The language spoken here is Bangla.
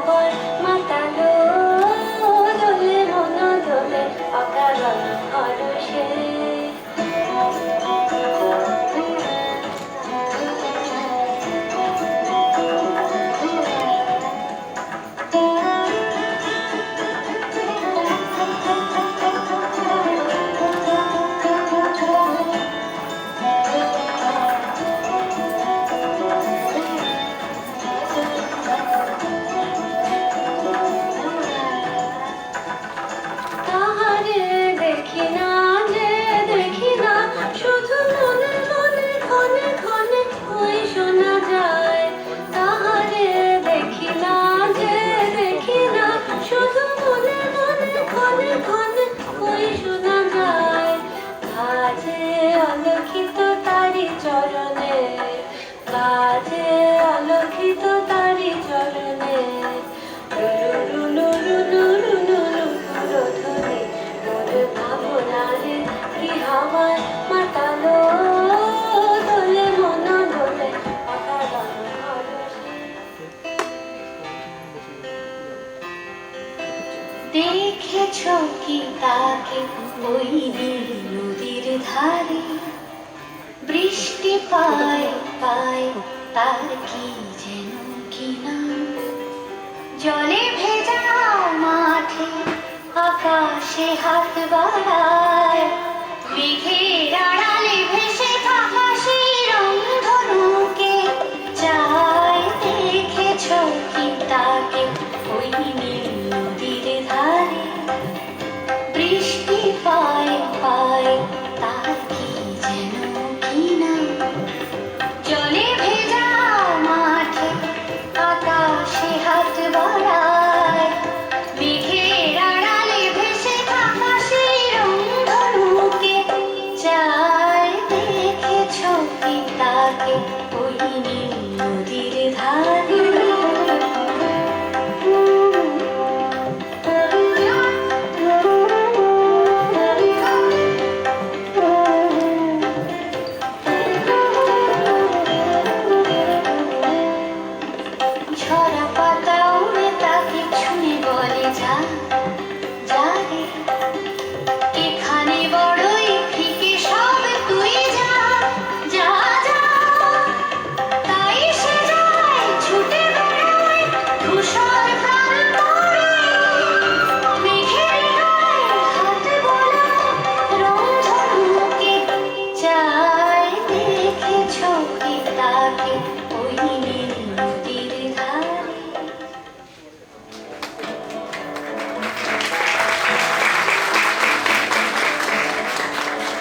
হাওয়ার মাতালো দোলে মন দোলে অকারণ হরষে। অলক্ষিত তারি চরণে, বাজে অলক্ষিত তারি চরণে, রুলু রুলু রুলু রুলু ধ্বনি মোর ভাবনারে কি হাওয়ায় মাতালো দোলে মন দোলে অকারণ হরষে। দেখেছ কি তাকে ওই নীল নদীর ধারে, বৃষ্টি পায় পায় তার কি যেন কি নাম, জলে ভেজা মাঠে আকাশে হাত বাড়ায়, মেঘের আড়ালে ভেসে থাকা সেই রংধনুকে চায়। দেখেছ কি তাকে ওই নীল নদীর ধারে, বৃষ্টি পায় পায় তার কি যেন কি নাম, জলে ভেজা মাঠে আকাশে হাত বাড়ায়, মেঘের আড়ালে ভেসে থাকা সেই রংধনুকে চায়। দেখেছ কি তাকে ওই নীল